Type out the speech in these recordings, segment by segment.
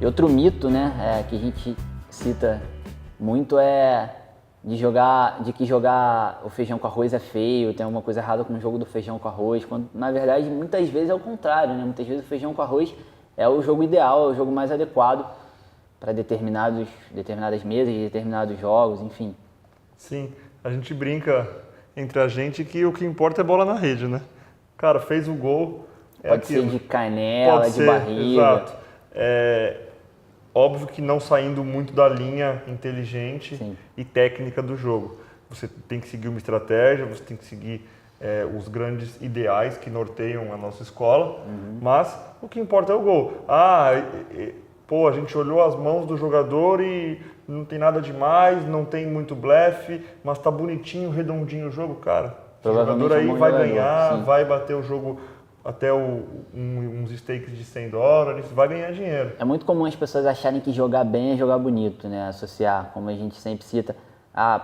E outro mito, né, que a gente cita muito é de que jogar o feijão com arroz é feio, tem alguma coisa errada com o jogo do feijão com arroz, quando na verdade muitas vezes é o contrário, né? Muitas vezes o feijão com arroz é o jogo ideal, é o jogo mais adequado para determinadas mesas, determinados jogos, enfim. Sim, a gente brinca entre a gente que o que importa é bola na rede, né? Cara, fez o gol, Pode ser de canela, Pode de ser, barriga. exato. Óbvio que não saindo muito da linha inteligente Sim. e técnica do jogo. Você tem que seguir uma estratégia, você tem que seguir os grandes ideais que norteiam a nossa escola, mas o que importa é o gol. A gente olhou as mãos do jogador e não tem nada demais, não tem muito blefe, mas tá bonitinho, redondinho o jogo, cara. O jogador aí vai ganhar, sim. vai bater o jogo até uns stakes de $100, vai ganhar dinheiro. É muito comum as pessoas acharem que jogar bem é jogar bonito, né? Associar, como a gente sempre cita,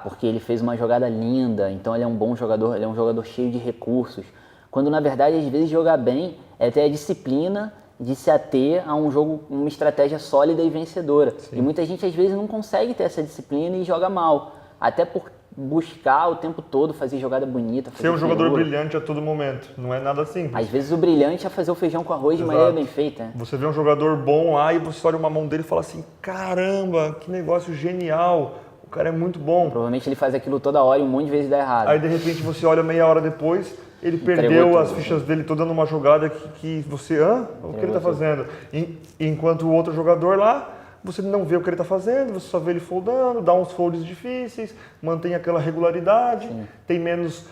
porque ele fez uma jogada linda, então ele é um bom jogador, ele é um jogador cheio de recursos. Quando na verdade, às vezes, jogar bem é ter a disciplina de se ater a um jogo, uma estratégia sólida e vencedora. Sim. E muita gente às vezes não consegue ter essa disciplina e joga mal, até por buscar o tempo todo fazer jogada bonita, fazer ser um jogador brilhante a todo momento, não é nada simples. Às vezes o brilhante é fazer o feijão com arroz de maneira bem feita. Né? Você vê um jogador bom lá e você olha uma mão dele e fala assim, caramba, que negócio genial, o cara é muito bom. Provavelmente ele faz aquilo toda hora e um monte de vezes dá errado. Aí de repente você olha meia hora depois, ele perdeu as fichas dele toda numa jogada que você, o que ele está fazendo? Enquanto o outro jogador lá, você não vê o que ele está fazendo, você só vê ele foldando, dá uns folds difíceis, mantém aquela regularidade, tem menos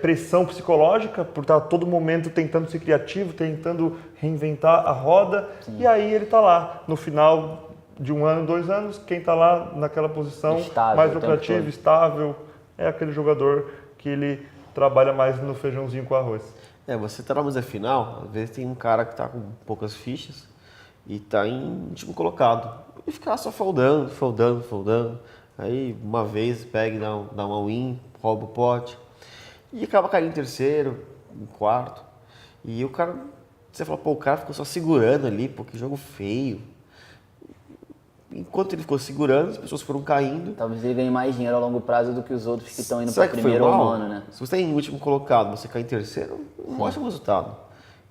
pressão psicológica por estar a todo momento tentando ser criativo, tentando reinventar a roda. Sim. E aí ele está lá, no final de 1 ano, 2 anos, quem está lá naquela posição estável, mais lucrativa, estável, é aquele jogador que ele trabalha mais no feijãozinho com arroz. Você está na mesa final, às vezes tem um cara que está com poucas fichas, e tá em último colocado. E ficar só foldando. Aí uma vez pega e dá uma win, rouba o pote. E acaba caindo em terceiro, em quarto. E o cara, você fala, o cara ficou só segurando ali, que jogo feio. Enquanto ele ficou segurando, as pessoas foram caindo. Talvez ele ganhe mais dinheiro a longo prazo do que os outros que estão indo para o primeiro ano, né? Se você está em último colocado, você cai em terceiro, um ótimo resultado.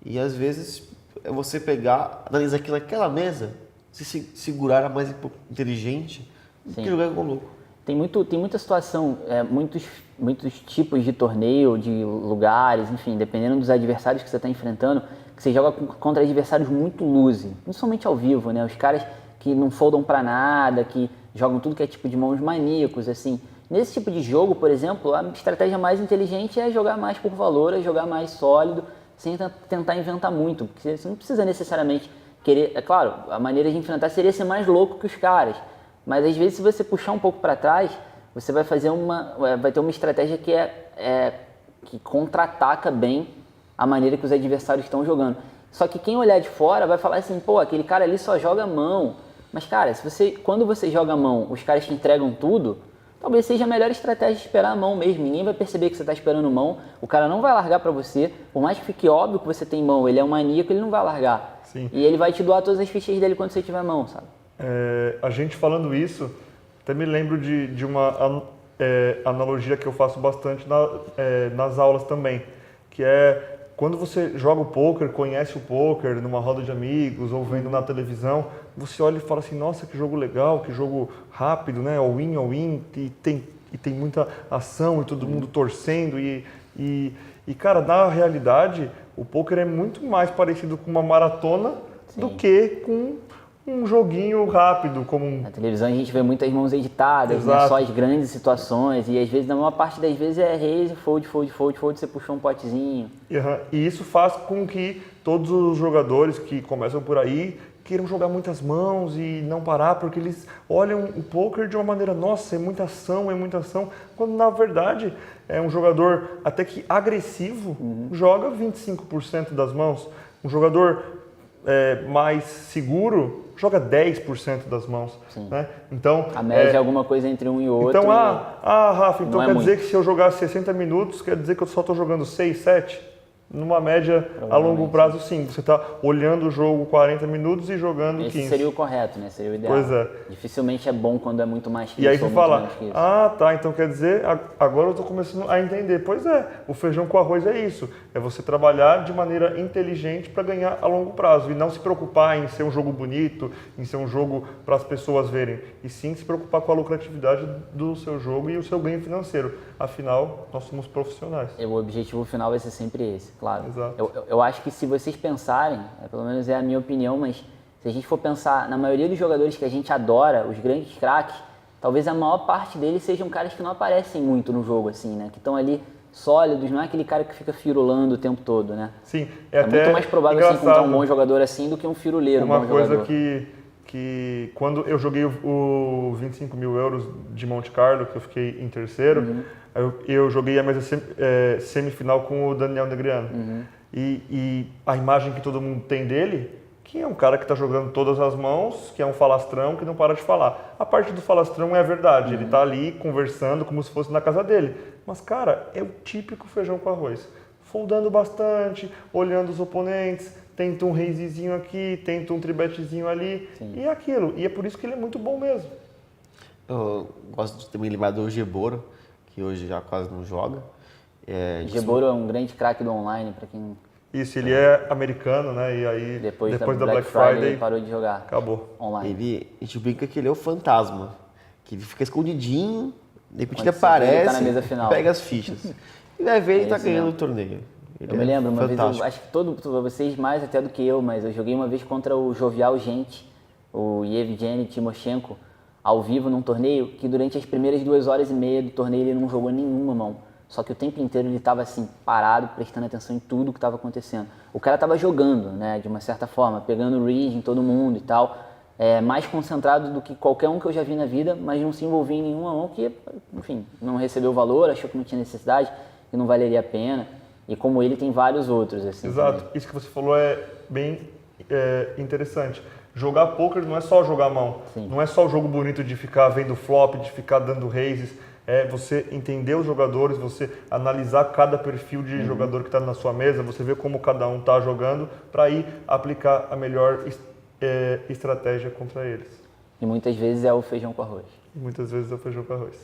E às vezes é você pegar, analisar aquilo naquela mesa, se segurar a mais inteligente do que jogar com o louco. Tem muita situação, muitos tipos de torneio, de lugares, enfim, dependendo dos adversários que você está enfrentando, que você joga contra adversários muito loose, principalmente ao vivo, né? Os caras que não foldam para nada, que jogam tudo que é tipo de mãos maníacos, assim. Nesse tipo de jogo, por exemplo, a estratégia mais inteligente é jogar mais por valor, é jogar mais sólido, sem tentar inventar muito, porque você não precisa necessariamente querer... É claro, a maneira de enfrentar seria ser mais louco que os caras, mas às vezes se você puxar um pouco para trás, você vai ter uma estratégia que contra-ataca bem a maneira que os adversários estão jogando. Só que quem olhar de fora vai falar assim, aquele cara ali só joga mão. Mas cara, quando você joga mão, os caras te entregam tudo, talvez seja a melhor estratégia esperar a mão mesmo. Ninguém vai perceber que você está esperando mão. O cara não vai largar para você. Por mais que fique óbvio que você tem mão, ele é um maníaco, ele não vai largar. Sim. E ele vai te doar todas as fichas dele quando você tiver mão, sabe? A gente falando isso, até me lembro de uma analogia que eu faço bastante nas aulas também, que é quando você joga o poker, conhece o poker numa roda de amigos ou vendo na televisão, você olha e fala assim, nossa, que jogo legal, que jogo rápido, né? All-in, e tem muita ação e todo mundo torcendo. E cara, na realidade, o poker é muito mais parecido com uma maratona do que com um joguinho rápido. Na televisão a gente vê muitas mãos editadas, né? Só as grandes situações, e às vezes, na maior parte das vezes é raise, fold, você puxou um potezinho. E isso faz com que todos os jogadores que começam por aí queiram jogar muitas mãos e não parar, porque eles olham o poker de uma maneira, nossa, é muita ação, quando na verdade é um jogador até que agressivo, joga 25% das mãos. Um jogador mais seguro joga 10% das mãos. Né? Então, a média é alguma coisa entre um e outro. Então, Rafa, então quer dizer que se eu jogar 60 minutos, quer dizer que eu só estou jogando 6, 7? numa média a longo prazo, sim. Você está olhando o jogo 40 minutos e jogando 15. Esse seria o correto, né? Seria o ideal. Pois é. Dificilmente é bom quando é muito mais que E aí isso você ou muito fala, menos que isso. tá, então quer dizer, agora eu estou começando a entender. Pois é, o feijão com arroz é isso. É você trabalhar de maneira inteligente para ganhar a longo prazo. E não se preocupar em ser um jogo bonito, em ser um jogo para as pessoas verem. E sim se preocupar com a lucratividade do seu jogo e o seu ganho financeiro. Afinal, nós somos profissionais. O objetivo final vai ser sempre esse, claro. Exato. Eu acho que se vocês pensarem, pelo menos é a minha opinião, mas se a gente for pensar na maioria dos jogadores que a gente adora, os grandes craques, talvez a maior parte deles sejam caras que não aparecem muito no jogo, assim, né? Que estão ali sólidos, não é aquele cara que fica firulando o tempo todo, né? Sim, é até muito mais provável você encontrar um bom jogador assim do que um firuleiro, uma um bom coisa jogador. que quando eu joguei o 25 mil euros de Monte Carlo, que eu fiquei em terceiro, eu joguei a mesa semifinal com o Daniel Negreanu. E a imagem que todo mundo tem dele, que é um cara que está jogando todas as mãos, que é um falastrão, que não para de falar. A parte do falastrão é a verdade, ele está ali conversando como se fosse na casa dele. Mas, cara, é o típico feijão com arroz. Foldando bastante, olhando os oponentes, tenta um raisezinho aqui, tenta um tribetezinho ali, e é aquilo. E é por isso que ele é muito bom mesmo. Eu gosto de também lembrar do Geboro, que hoje já quase não joga. Geboro é um grande craque do online, para quem... Isso, ele é americano, né? E aí, depois da Black Friday, ele parou de jogar. Acabou. Online. A gente brinca que ele é o fantasma, que ele fica escondidinho, de repente ele Quando você vê, ele aparece, tá na mesa final. pega as fichas. E vai ver ele tá ganhando o torneio. Eu me lembro, uma vez, acho que vocês mais até do que eu, mas eu joguei uma vez contra o Jovial Gente, o Yevgeny Timoshenko, ao vivo num torneio, que durante as primeiras 2h30 do torneio ele não jogou nenhuma mão. Só que o tempo inteiro ele estava assim, parado, prestando atenção em tudo que estava acontecendo. O cara estava jogando, né, de uma certa forma, pegando read em todo mundo e tal, mais concentrado do que qualquer um que eu já vi na vida, mas não se envolvia em nenhuma mão, que, enfim, não recebeu valor, achou que não tinha necessidade, que não valeria a pena. E como ele, tem vários outros. Assim, exato. também. Isso que você falou é bem interessante. Jogar poker não é só jogar a mão. Sim. Não é só o jogo bonito de ficar vendo flop, de ficar dando raises. É você entender os jogadores, você analisar cada perfil de jogador que está na sua mesa, você ver como cada um está jogando para aí aplicar a melhor estratégia contra eles. E muitas vezes é o feijão com arroz. E muitas vezes é o feijão com arroz.